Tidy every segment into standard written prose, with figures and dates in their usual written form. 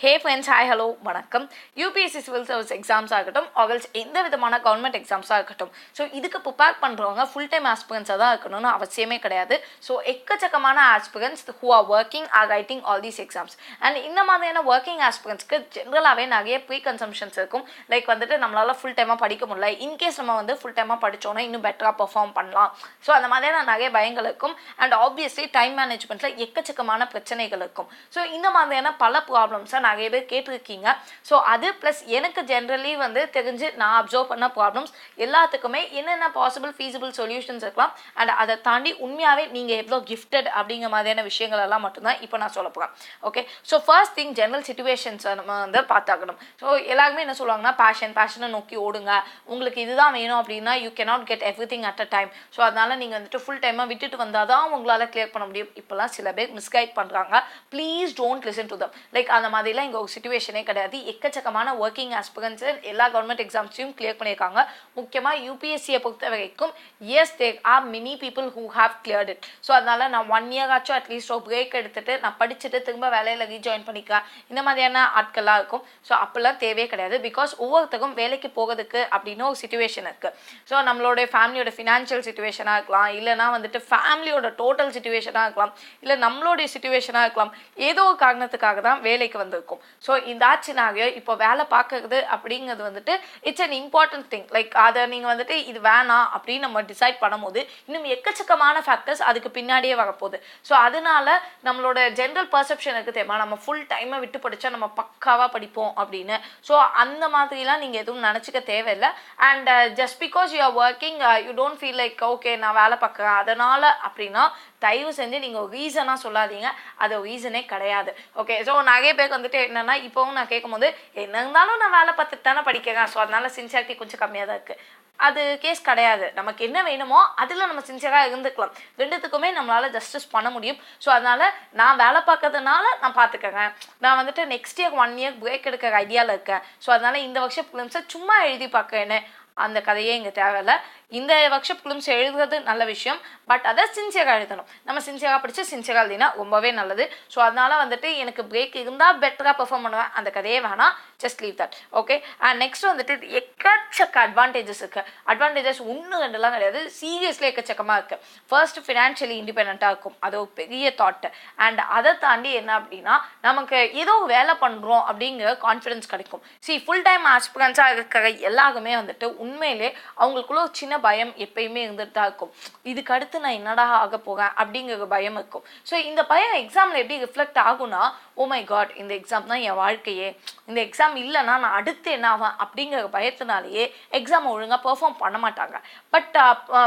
Hey friends, hi, hello, வணக்கம். UPSC Civil Service exams ஆகட்டும், ஆகல்ஸ் எந்த விதமான கவர்மெண்ட் எக்ஸாம்ஸாக இருக்கட்டும். ஸோ இதுக்கு ப்ரிப்பேர் பண்ணுறவங்க ஃபுல் டைம் ஆஸ்பிரன்ஸாக தான் இருக்கணும்னு அவசியமே கிடையாது. ஸோ எக்கச்சக்கமான aspirants who are working R writing all these exams. And இந்த மாதிரியான ஒர்க்கிங் ஆஸ்பிரன்ஸ்க்கு ஜென்ரலாகவே நிறைய ப்ரீ கன்சம்ஷன்ஸ் இருக்கும். லைக் வந்துட்டு நம்மளால் ஃபுல் டைமாக படிக்க முடியல, இன்கேஸ் நம்ம வந்து ஃபுல் டைமாக படித்தோன்னா இன்னும் பெட்டராக பெர்ஃபார்ம் பண்ணலாம். ஸோ அந்த மாதிரியான நிறைய பயங்கள் இருக்கும். அண்ட் ஆப்வியஸ்லி டைம் மேனேஜ்மெண்ட்டில் எக்கச்சக்கமான பிரச்சனைகள் இருக்கும். ஸோ இந்த மாதிரியான பல ப்ராப்ளம்ஸை நிறைய பேர் கேட்டிருக்கீங்க. ஸோ அது ப்ளஸ் எனக்கு ஜென்ரலி வந்து தெரிஞ்சு நான் அப்சர்வ் பண்ண ப்ராப்ளம்ஸ் எல்லாத்துக்குமே என்னென்ன பாசிபிள் ஃபீஸிபிள் சொல்யூஷன்ஸ் இருக்கலாம். அண்ட் அதை தாண்டி உண்மையாகவே நீங்கள் எவ்வளோ கிஃப்டட் அப்படிங்கிற மாதிரியான விஷயங்கள் எல்லாம் மட்டும்தான் இப்போ நான் சொல்ல போகிறேன். Okay, so first thing general சிச்சுவேஷன்ஸை நம்ம வந்து பார்த்தாக்கணும். ஸோ எல்லாருமே என்ன சொல்லுவாங்கன்னா பேஷனை நோக்கி ஓடுங்க, உங்களுக்கு இதுதான் வேணும் அப்படின்னா you cannot get every thing at a time. So அதனால் நீங்கள் வந்துட்டு ஃபுல் டைமாக விட்டுட்டு வந்தால் தான் உங்களால் கிளியர் பண்ண முடியும். இப்போலாம் சில பேர் மிஸ்கைட் பண்ணுறாங்க. Please don't listen to them. Like அந்த மாதிரிலாம் இங்கே ஒரு சிச்சுவேஷனே கிடையாது. எக்கச்சக்கமான ஒர்க்கிங் ஆஸ்பிரன்ஸ் எல்லா கவர்மெண்ட் எக்ஸாம்ஸையும் கிளியர் பண்ணியிருக்காங்க. முக்கியமாக யூபிஎஸ்சியை பொறுத்த வரைக்கும் as there are many people who have cleared it. So அதனால் நான் 1 year ஆச்சும் அட்லீஸ்ட் ஒரு பிரேக் எடுத்துட்டு நான் படிச்சுட்டு திரும்ப வேலையில் ரீஜாயின் பண்ணிக்கலாம், இந்த மாதிரியான ஆட்கள்லாம் இருக்கும். ஸோ அப்போல்லாம் தேவையே கிடையாது. பிகாஸ் ஒவ்வொருத்தருக்கும் வேலைக்கு போகிறதுக்கு அப்படின்னு ஒரு சிச்சுவேஷன் இருக்குது. ஸோ நம்மளோட ஃபேமிலியோட ஃபினான்ஷியல் சிச்சுவேஷனாக இருக்கலாம், இல்லைனா வந்துட்டு ஃபேமிலியோட டோட்டல் சிச்சுவேஷனாக இருக்கலாம், இல்லை நம்மளுடைய சிச்சுவேஷனாக இருக்கலாம். ஏதோ ஒரு காரணத்துக்காக தான் வேலைக்கு வந்திருக்கும். ஸோ இந்த ஆச்சுனாக இப்போ வேலை பார்க்கறது அப்படிங்கிறது வந்துட்டு it's an important thing. Like அதை நீங்கள் வந்துட்டு இது வேணாம் அப்படின்னு நம்ம டிசைட் பண்ணும்போது இன்னும் எக்கச்சக்கமான ஃபேக்டர்ஸ் அதுக்கு பின்னாடியே வரப்போகுது. ஸோ அதனால நம்மளோட ஜென்ரல் பர்செப்ஷனுக்கு தேவை நம்ம ஃபுல் டைமை விட்டு படித்தா நம்ம பக்காவாக படிப்போம் அப்படின்னு. ஸோ அந்த மாதிரிலாம் நீங்கள் எதுவும் நினச்சிக்க தேவையில்லை. And just because you are working you don't feel like okay நான் வேலை பார்க்குறேன் அதனால் அப்படின்னா தயவு செஞ்சு நீங்கள் ஒரு ரீசனாக சொல்லாதீங்க. அது ஒரு ரீசனே கிடையாது. ஓகே, ஸோ நிறைய பேருக்கு வந்துட்டு என்னென்னா இப்போவும் நான் கேட்கும்போது என்ன இருந்தாலும் நான் வேலை பார்த்துட்டு தானே படிக்கிறேன், ஸோ அதனால சின்சியாரிட்டி கொஞ்சம் கம்மியாக தான் இருக்குது. அது கேஸ் கிடையாது. நமக்கு என்ன வேணுமோ அதில் நம்ம சின்சியராக இருந்துக்கலாம். ரெண்டுத்துக்குமே நம்மளால் ஜஸ்டிஸ் பண்ண முடியும். ஸோ அதனால் நான் வேலை பார்க்கறதுனால நான் பார்த்துக்கங்க, நான் வந்துட்டு நெக்ஸ்ட் இயர் 1 year பிரேக் எடுக்கிற ஐடியாவில் இருக்கேன், ஸோ அதனால் இந்த ஒர்க் ஷாப் ஃபிலிம்ஸை சும்மா எழுதி பார்க்கறேன்னு அந்த கதையே இங்கே தேவையில்லை. இந்த ஒர்க் ஷாப் ஃபிலிம்ஸ் எழுதுறது நல்ல விஷயம், பட் அதை சின்சியராக எழுதணும். நம்ம சின்சியராக படித்து சின்சியராக எழுதினா ரொம்பவே நல்லது. ஸோ அதனால் வந்துட்டு எனக்கு பிரேக் இருந்தால் பெட்டராக பெர்ஃபார்ம் பண்ணுவேன், அந்த கதையே வேணாம், just leave that. Okay, and next வந்துட்டு எக்கச்சக்க அட்வான்டேஜஸ் இருக்குது. அட்வான்டேஜஸ் 1-2 கிடையாது, சீரியஸ்லி எக்கச்சக்கமாக இருக்குது. ஃபர்ஸ்ட் ஃபினான்ஷியலி இண்டிபெண்ட்டாக இருக்கும், அது ஒரு பெரிய தாட்டு. அண்ட் அதை தாண்டி என்ன அப்படின்னா நமக்கு ஏதோ வேலை பண்ணுறோம் அப்படிங்கிற கான்ஃபிடன்ஸ் கிடைக்கும். ஃபுல் டைம் ஆஸ்பிரன்ஸாக இருக்கிற எல்லாருமே வந்துட்டு உண்மையிலே அவங்களுக்குள்ள ஒரு சின்ன பயம் எப்பயுமே இருந்துட்டு தான் இருக்கும். இதுக்கு அடுத்து நான் என்னடா ஆக போகிறேன் அப்படிங்கிற பயம் இருக்கும். ஸோ இந்த பயம் எக்ஸாமில் எப்படி ரிஃப்ளெக்ட் ஆகும்னா, ஓ மை காட் இந்த எக்ஸாம் தான் என் வாழ்க்கையே, இந்த எக்ஸாம் இல்லைன்னா நான் அடுத்து என்ன ஆவேன் அப்படிங்கிற பயத்தினாலேயே எக்ஸாம் ஒழுங்காக பெர்ஃபார்ம் பண்ண மாட்டாங்க. பட்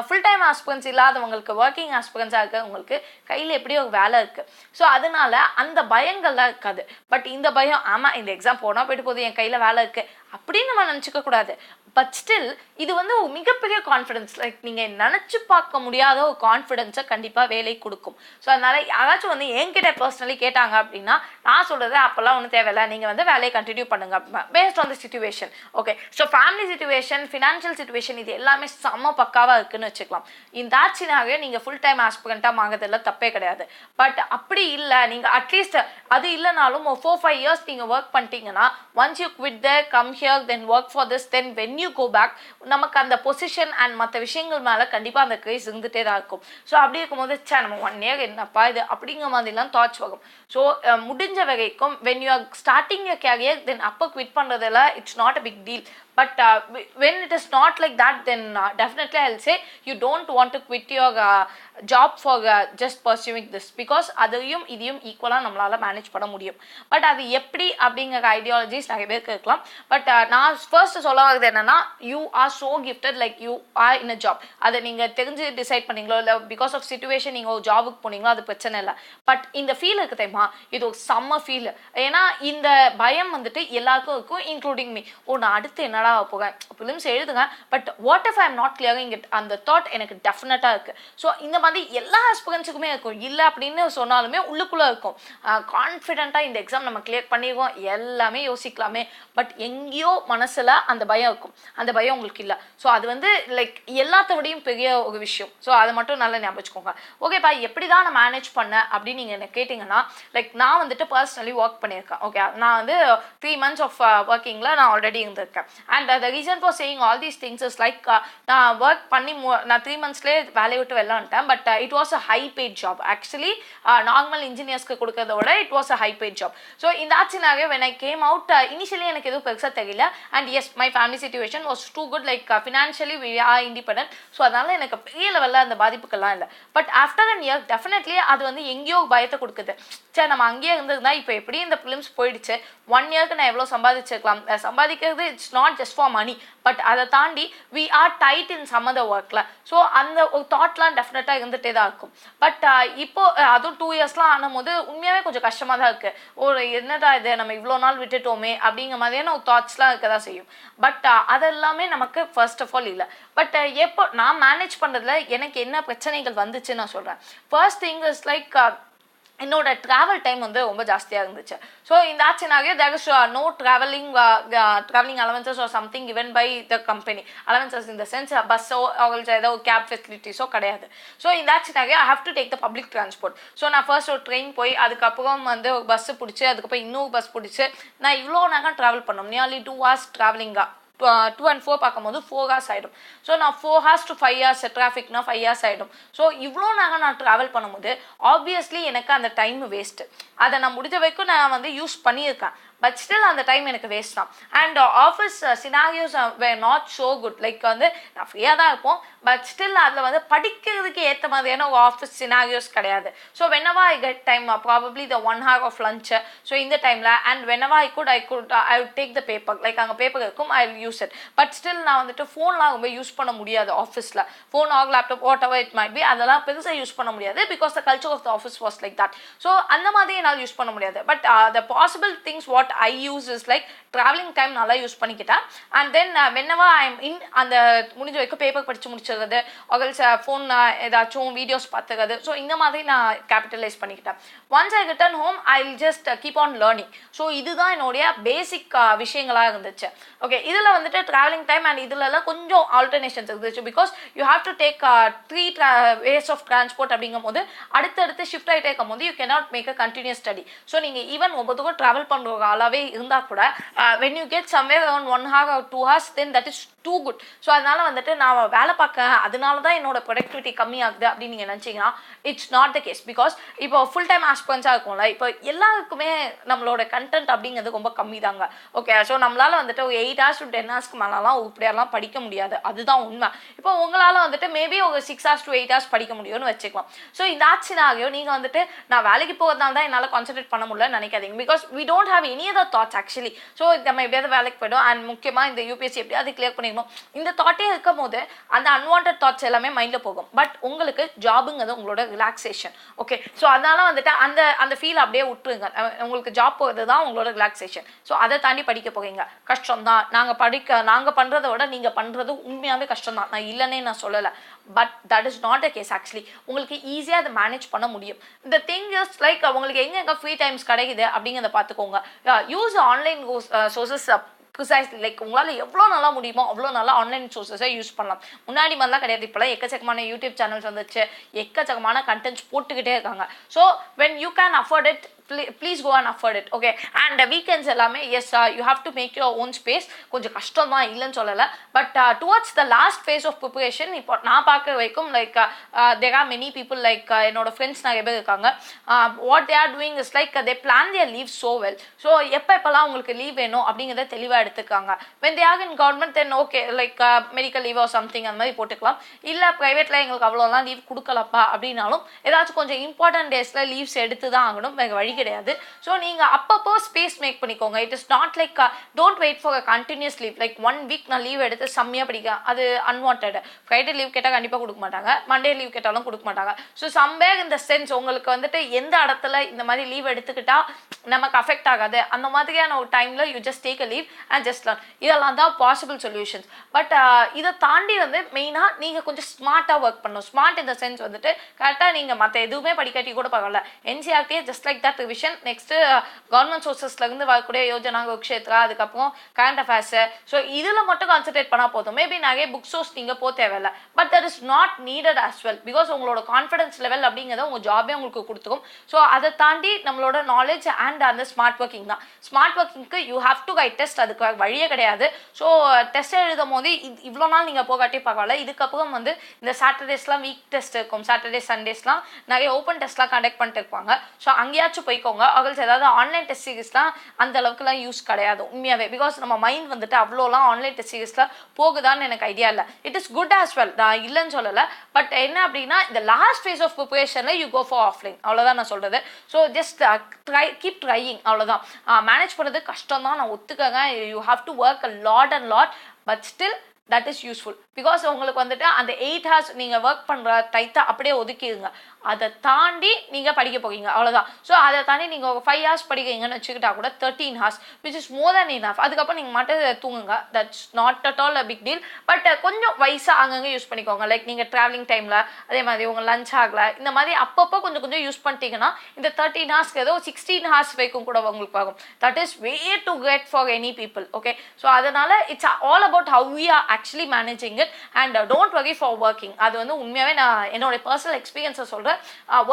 ஃபுல் டைம் ஆஸ்பிரன்ஸ் இல்லாதவங்களுக்கு, ஒர்க்கிங் ஆஸ்பிரன்ஸாக இருக்கிறவங்களுக்கு கையில் எப்படியோ ஒரு வேலை இருக்குது. ஸோ அதனால அந்த பயங்கள்லாம் இருக்காது. பட் இந்த பயம், ஆமாம் இந்த எக்ஸாம் போனால் போய்ட்டு போகுது, என் கையில் வேலை இருக்குது அப்படின்னு நம்ம நினச்சிக்க கூடாது. பட் ஸ்டில் இது வந்து ஒரு மிகப்பெரிய கான்ஃபிடன்ஸ். லைக் நீங்கள் நினச்சி பார்க்க முடியாத ஒரு கான்ஃபிடென்ஸை கண்டிப்பாக வேலை கொடுக்கும். ஸோ அதனால் யாராச்சும் வந்து என்கிட்ட பர்சனலி கேட்டாங்க அப்படின்னா நான் சொல்கிறது அப்போல்லாம் ஒன்றும் தேவையில்லை, நீங்கள் வந்து வேலையை கண்டினியூ பண்ணுங்க அப்படின்னா based on the situation. Okay, so family situation, financial situation இது எல்லாமே செம்ம பக்காவாக இருக்குன்னு வச்சுக்கலாம். இந்த ஆட்சினாவே நீங்கள் ஃபுல் டைம் ஆஸ்பிரண்ட்டாக வாங்குறதுல தப்பே கிடையாது. பட் அப்படி இல்லை, நீங்கள் அட்லீஸ்ட் அது இல்லைனாலும் ஒரு 4-5 years நீங்கள் ஒர்க் பண்ணிட்டீங்கன்னா once you quit there come here then work for this then when you go back நமக்கு அந்த பொசிஷன் அண்ட் மற்ற விஷயங்கள் மேலே கண்டிப்பாக அந்த கிரேஸ் இருந்துகிட்டே தான் இருக்கும். ஸோ அப்படி இருக்கும்போது நம்ம 1 year என்னப்பா இது அப்படிங்கிற மாதிரிலாம் தாட்ஸ் வரும். ஸோ முடிஞ்ச வரைக்கும் when you are starting your career then அப்போ குவிட் பண்ணுறதுல it's not a big deal. But when it is not like that, then definitely I'll say you don't want to quit your job for just pursuing this, because அதையும் இதையும் ஈக்குவலாக நம்மளால் manage பண்ண முடியும். But அது எப்படி அப்படிங்கிற ஐடியாலஜிஸ் நிறைய பேருக்கு இருக்கலாம். பட் நான் ஃபர்ஸ்ட் சொல்ல வரது என்னன்னா, you are so gifted, like you are in a job. அதை நீங்கள் தெரிஞ்சு டிசைட் பண்ணீங்களோ இல்லை பிகாஸ் ஆஃப் சிச்சுவேஷன் நீங்கள் ஒரு ஜாபுக்கு போனீங்களோ அது பிரச்சனை இல்லை. பட் இந்த ஃபீல் இருக்குது தெரியுமா, இது ஒரு செம்ம ஃபீல். ஏன்னா இந்த பயம் வந்துட்டு எல்லாருக்கும் இருக்கும், இன்க்ளூடிங் மீ. நான் அடுத்து என்னடா என்னடா போக ப்ரிலிம்ஸ் எழுதுங்க, but what if I am not clearing it, அந்த தாட் எனக்கு டெஃபினட்டாக இருக்குது. ஸோ இந்த மாதிரி எல்லா ஆஸ்பிரன்ஸுக்குமே இருக்கும். இல்லை அப்படின்னு சொன்னாலுமே உள்ளுக்குள்ளே இருக்கும், கான்ஃபிடென்ட்டாக இந்த எக்ஸாம் நம்ம கிளியர் பண்ணிடுவோம் எல்லாமே யோசிக்கலாமே, பட் எங்கேயோ மனசில் அந்த பயம் இருக்கும். அந்த பயம் உங்களுக்கு இல்லை. ஸோ அது வந்து லைக் எல்லாத்த விடையும் பெரிய ஒரு விஷயம். ஸோ அதை மட்டும் நல்லா ஞாபகம் வச்சுக்கோங்க. ஓகேப்பா, எப்படி தான் நான் மேனேஜ் பண்ணேன் அப்படின்னு நீங்கள் என்ன கேட்டிங்கன்னா, லைக் நான் வந்துட்டு பர்சனலி ஒர்க் பண்ணியிருக்கேன். ஓகே, நான் வந்து 3 months ஆஃப் ஒர்க்கிங்கில் நான் ஆல்ரெடி இருந்திருக்கேன். And the reason for saying all these things is like நான் ஒர்க் பண்ணி நான் 3 monthsலேயே வேலையை விட்டு வெளில வந்துட்டேன். But it was a high paid job. Actually normal இன்ஜினியர்ஸ்க்கு கொடுக்கறத விட it was a high paid job. So இந்த ஆச்சுனாவே when I came out, initially எனக்கு எதுவும் பெருசாக தெரியல. And yes, my family situation was too good, like financially we are independent. So அதனால எனக்கு பெரிய லெவலில் அந்த பாதிப்புக்கெல்லாம் இல்லை. But after an year definitely அது வந்து எங்கேயோ பயத்தை கொடுக்குது. சரி, நம்ம அங்கேயே இருந்ததுன்னா இப்போ எப்படி இந்த ஃபிலிம்ஸ் போயிடுச்சு, 1 yearக்கு நான் எவ்வளோ சம்பாதிச்சிருக்கலாம். சம்பாதிக்கிறது it's not just for money, but அதை தாண்டி we are tied in some other ஒர்க்கில். ஸோ அந்த ஒரு தாட்லாம் டெஃபினட்டாக இருந்துகிட்டே தான் இருக்கும். பட் இப்போ அதுவும் 2 yearsலாம் ஆனும்போது உண்மையாகவே கொஞ்சம் கஷ்டமாக தான் இருக்குது. ஒரு என்னடா இது, நம்ம இவ்வளோ நாள் விட்டுட்டோமே அப்படிங்கிற மாதிரியான ஒரு தாட்ஸ்லாம் இருக்க தான் செய்யும். பட் அதெல்லாமே நமக்கு ஃபர்ஸ்ட் ஆஃப் ஆல் இல்லை. பட் எப்போ நான் மேனேஜ் பண்ணுறதுல எனக்கு என்ன பிரச்சனைகள் வந்துச்சுன்னு நான் சொல்கிறேன். ஃபர்ஸ்ட் திங் இஸ் லைக் என்னோட ட்ராவல் டைம் வந்து ரொம்ப ஜாஸ்தியாக இருந்துச்சு. ஸோ இந்த ஆச்சுனாவே there is no travelling allowances or something given by the company. Allowances இந்த சென்ஸ் பஸ்ஸோ அவங்களுக்கு ஏதோ கேப் ஃபெசிலிட்டிஸோ கிடையாது. ஸோ இந்த ஆச்சுனாவே I have to take the public transport. So நான் ஃபர்ஸ்ட் ஒரு ட்ரெயின் போய் அதுக்கப்புறம் வந்து ஒரு பஸ்ஸு பிடிச்சி அதுக்கப்புறம் இன்னொரு பஸ் பிடிச்சி நான் இவ்வளோ நேரம் ட்ராவல் பண்ணோம். நியர்லி 2 hours ட்ராவலிங்காக 2 and 4 பார்க்கும்போது 4 hours ஆகிடும். ஸோ நான் 4 hours to 5 hours டிராஃபிக்னா 5 hours ஆகிடும். ஸோ இவ்வளோ நேரம் நான் ட்ராவல் பண்ணும்போது ஆப்வியஸ்லி எனக்கு அந்த டைம் வேஸ்ட்டு. அதை நான் முடிஞ்ச வரைக்கும் நான் வந்து யூஸ் பண்ணியிருக்கேன். பட் ஸ்டில் அந்த டைம் எனக்கு வேஸ்ட் தான். And office scenarios where not so good. Like வந்து நான் ஃப்ரீயாக தான் இருப்போம், பட் ஸ்டில் அதில் வந்து படிக்கிறதுக்கு ஏற்ற மாதிரியான ஒரு ஆஃபீஸ் சினாரியோஸ் கிடையாது. So whenever I get time, probably the 1 hour of lunch, so இந்த டைமில் and whenever I would take the paper, like அங்கே பேப்பர் இருக்கும், I will use it. But still நான் வந்துட்டு ஃபோன்லாம் ரொம்ப யூஸ் பண்ண முடியாது ஆஃபீஸில். Phone or laptop whatever it might be, அதெல்லாம் பெருசாக யூஸ் பண்ண முடியாது. Because the culture of the office was like that. So அந்த மாதிரி என்னால் யூஸ் பண்ண முடியாது. But the possible things what I use is like traveling time நல்லா யூஸ் பண்ணிக்கிட்டேன். And then whenever I am in, அந்த முடிஞ்ச வரைக்கும் பேப்பர் படித்து முடிச்சிடுறது, ஃபோன் ஏதாச்சும் வீடியோஸ் பார்த்துக்கிறது. ஸோ இந்த மாதிரி நான் கேபிட்டலைஸ் பண்ணிக்கிட்டேன். Once I return home I will just keep on learning. So இதுதான் என்னுடைய பேசிக் விஷயங்களாக இருந்துச்சு. ஓகே, இதில் வந்துட்டு ட்ராவலிங் டைம் அண்ட் இதுலலாம் கொஞ்சம் ஆல்டர்னேஷன்ஸ் இருந்துச்சு. Because you have to take 3 ways of transport அப்படிங்கும் போது அடுத்தடுத்து ஷிஃப்ட் ஆகிட்டே இருக்கும் போது you cannot make a continuous study. So நீங்கள் ஈவன் ஒவ்வொருத்தருக்கும் ட்ராவல் பண்ணுற ஆளாகவே இருந்தால் கூட when you get somewhere around 1 hour or 2 hours, then that is too good. So அதனால வந்துட்டு நான் வேலை பார்க்க அதனால தான் என்னோட ப்ரொடக்டிவிட்டி கம்மியாகுது அப்படின்னு நீங்கள் நினச்சிங்கன்னா it's not the case. Because இப்போ ஃபுல் டைம் ஆஸ்பிரன்ஸாக இருக்கும்ல, இப்போ எல்லாருக்குமே நம்மளோட கண்டென்ட் அப்படிங்கிறது ரொம்ப கம்மி தாங்க. ஓகே, ஸோ நம்மளால் வந்துட்டு ஒரு 8 hours to 10 hours மேலாம் இப்படியெல்லாம் படிக்க முடியாது. அதுதான் உண்மை. இப்போ உங்களால் வந்துட்டு மேபி ஒரு 6 hours to 8 hours படிக்க முடியும்னு வச்சுக்கலாம். ஸோ இந்த ஆச்சுனாகியோ நீங்கள் வந்துட்டு நான் வேலைக்கு போகிறதுனால தான் என்னால் கான்சன்ட்ரேட் பண்ண முடியலன்னு நினைக்காதீங்க. Because we don't have any other thoughts actually. So நம்ம எப்படியாவது வேலைக்கு போய்டும் அண்ட் முக்கியமாக இந்த யூபிஎஸ்சி எப்படியாவது கிளியர் பண்ணிக்கணும் இந்த தாட்டே இருக்கும் போது அந்த அன்வான்ட் தாட்ஸ் எல்லாமே மைண்டில் போகும். பட் உங்களுக்கு ஜாபுங்கிறது உங்களோட ரிலாக்ஸேஷன். ஓகே, ஸோ அதனால வந்துட்டு அந்த ஃபீல் அப்படியே விட்டுருங்க. உங்களுக்கு ஜாப் போகிறது தான் உங்களோட ரிலாக்ஸேஷன். ஸோ அதை தாண்டி படிக்க போகிறீங்க, கஷ்டம் தான். நாங்கள் பண்ணுறதை விட நீங்கள் பண்ணுறது உண்மையாகவே கஷ்டம் தான், நான் இல்லைன்னே நான் சொல்லலை. But that is not a case. Actually உங்களுக்கு ஈஸியாக அதை மேனேஜ் பண்ண முடியும். இந்த திங் இஸ் லைக் உங்களுக்கு எங்கே ஃப்ரீ டைம்ஸ் கிடைக்குது அப்படிங்கிறத பார்த்துக்கோங்க. Use online sources precisely. Like உங்களால் எவ்வளோ நல்லா முடியுமோ அவ்வளோ நல்லா ஆன்லைன் சோர்ஸஸை யூஸ் பண்ணலாம். முன்னாடி மாதிரிலாம் கிடையாது. இப்போலாம் எக்கச்சக்கமான யூடியூப் சேனல்ஸ் வந்துச்சு, எக்கச்சக்கமான கண்டென்ட்ஸ் போட்டுக்கிட்டே இருக்காங்க. So when you can afford it, please go and afford it. Okay, and weekends எல்லாமே yes you have to make your own space. கொஞ்சம் கஷ்டம் தான், இல்லைன்னு சொல்லலை. But towards the last phase of preparation இப்போ நான் பார்க்குற வரைக்கும் like there are many people like என்னோட ஃப்ரெண்ட்ஸ் நிறைய பேர் இருக்காங்க. what they are doing is like they plan their leave so well. So எப்போல்லாம் உங்களுக்கு லீவ் வேணும் அப்படிங்கிறத தெளிவாக எடுத்துக்காங்க. when they are in government then okay like medical leave or something அந்த மாதிரி போட்டுக்கலாம். இல்லை ப்ரைவேட்டில் எங்களுக்கு அவ்வளோலாம் லீவ் கொடுக்கலப்பா அப்படின்னாலும் ஏதாச்சும் கொஞ்சம் இம்பார்ட்டன்ட் டேஸில் லீவ்ஸ் எடுத்து தான் ஆகணும், வேறு வழி கிடையாது. ஸோ நீங்கள் அப்பப்போ ஸ்பேஸ் மேக் பண்ணிக்கோங்க. It is not like don't wait for a continuous leave. Like 1 week நான் லீவ் எடுத்து செம்மையாக படிக்க அது அன்வான்ட். ஃப்ரைடே லீவ் கேட்டால் கண்டிப்பாக கொடுக்க மாட்டாங்க, மண்டே லீவ் கேட்டாலும் கொடுக்க மாட்டாங்க. ஸோ சம்வேர் இந்த சென்ஸ் உங்களுக்கு வந்துட்டு எந்த இடத்துல இந்த மாதிரி லீவ் எடுத்துக்கிட்டா நமக்கு அஃபெக்ட் ஆகாது அந்த மாதிரியான ஒரு டைமில் you just take a leave and just learn. இதெல்லாம் தான் பாசிபிள் சொல்யூஷன்ஸ். பட் இதை தாண்டி வந்து மெயினாக நீங்கள் கொஞ்சம் ஸ்மார்ட்டாக ஒர்க் பண்ணணும். ஸ்மார்ட் இந்த சென்ஸ் வந்துட்டு கரெக்டாக நீங்கள் மற்ற எதுவுமே படிக்காட்டி கூட பரவாயில்ல, என்சிஆர்டியே just like that revision. Next government சோர்சஸ்லேருந்து வரக்கூடிய யோஜனா குருக்ஷேத்ரா, அதுக்கப்புறம் கரண்ட் அஃபேர்ஸு. ஸோ இதில் மட்டும் கான்சன்ட்ரேட் பண்ணால் போதும். மேபி நிறைய புக் சோர்ஸ் நீங்கள் போக தேவையில்லை. But that is not needed as well, because உங்களோட கான்ஃபிடன்ஸ் லெவல் அப்படிங்கிறத உங்கள் ஜாபே உங்களுக்கு கொடுத்துரும். ஸோ அதை தாண்டி நம்மளோட நாலேஜ் அண்ட் அந்த ஸ்மார்ட் ஒர்க்கிங் தான். ஸ்மார்ட் ஒர்க்கிங்க்கு you have to write test, அதுக்கு வழியே கிடையாது. ஸோ டெஸ்ட் எழுதும் போது இவ்வளோ நாள் நீங்கள் போகாட்டி பரவாயில்ல, இதுக்கப்புறம் வந்து இந்த சாட்டர்டேஸ்லாம் வீக் டெஸ்ட் இருக்கும், சாட்டர்டே சண்டேஸ்லாம் நிறைய ஓப்பன் டெஸ்ட்லாம் கண்டக்ட் பண்ணிட்டு இருப்பாங்க. ஸோ அங்கேயாச்சும் போய்க்கோங்க. அவங்களுக்கு ஏதாவது ஆன்லைன் டெஸ்ட் சீரிஸ்லாம் அந்த அளவுக்குலாம் யூஸ் கிடையாது உண்மையாகவே, பிகாஸ் நம்ம மைண்ட் வந்துட்டு அவ்வளோலாம் ஆன்லைன் டெஸ்ட் சீரிஸில் போகுதான்னு எனக்கு ஐடியா இல்லை. It is good as well, நான் இல்லைன்னு சொல்லலை. பட் என்ன அப்படின்னா இந்த லாஸ்ட் ஃபேஸ் ஆஃப் ப்ரிப்பரேஷனில் யூ கோ ஃபார் ஆஃப்லைன், அவ்வளோதான் நான் சொல்கிறது. ஸோ ஜஸ்ட் கீப் ட்ரையிங், அவ்வளோதான். மேனேஜ் பண்ணுறது கஷ்டம் தான், நான் ஒத்துக்கங்க. You have to work a lot and lot, but still that is useful. Because உங்களுக்கு வந்துட்டு அந்த 8 hours நீங்கள் ஒர்க் பண்ணுற டைத்தை அப்படியே ஒதுக்கிடுங்க. அதை தாண்டி நீங்கள் படிக்க போகிறீங்க, அவ்வளோதான். ஸோ அதை தாண்டி நீங்கள் ஒரு 5 hours படிக்கிறீங்கன்னு வச்சுக்கிட்டா கூட 13 hours which is more than enough. அதுக்கப்புறம் நீங்கள் மட்டும் தூங்குங்க, that's not at all a big deal. But கொஞ்சம் வயசாக அங்கங்கே யூஸ் பண்ணிக்கோங்க. லைக் நீங்கள் ட்ராவலிங் டைமில், அதே மாதிரி உங்கள் லஞ்ச் ஆகலை, இந்த மாதிரி அப்பப்போ கொஞ்சம் கொஞ்சம் யூஸ் பண்ணிட்டீங்கன்னா இந்த 13 hours ஏதோ 16 hours வரைக்கும் கூட உங்களுக்கு ஆகும். That is way to get for any people. Okay, so அதனால் it's all about how we are actually managing it and don't worry for working. அது வந்து உண்மையாகவே நான் என்னோட பர்சனல் எக்ஸ்பீரியன்ஸை சொல்கிறேன்.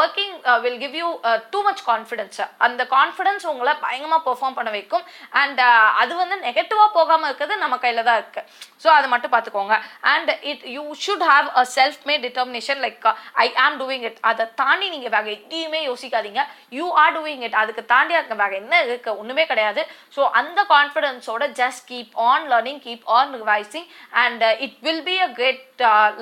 Working will give you too much confidence. அந்த confidence உங்களை பயங்கரமாக பெர்ஃபார்ம் பண்ண வைக்கும். அண்ட் அது வந்து நெகட்டிவாக போகாமல் இருக்கிறது நம்ம கையில் தான் இருக்குது. ஸோ அதை மட்டும் பார்த்துக்கோங்க. And you should have a self mat determination. Like I ஆம் டூயிங் இட். அதை தாண்டி நீங்கள் வேறு எதையுமே யோசிக்காதீங்க. You are doing it. அதுக்கு தாண்டி அதுக்கு வேறு என்ன இருக்குது, ஒன்றுமே கிடையாது. ஸோ அந்த கான்ஃபிடென்ஸோட just keep on learning, keep on revising, and it will be a great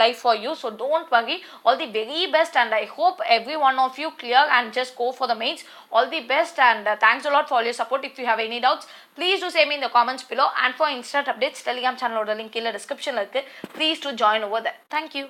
life for you. So don't worry, all the very best, and I hope every one of you clear and just go for the mains. All the best, and thanks a lot for all your support. If you have any doubts, please do say me in the comments below, and for instant updates Telegram channel oda link in the description la irukku. Please do join over there. Thank you.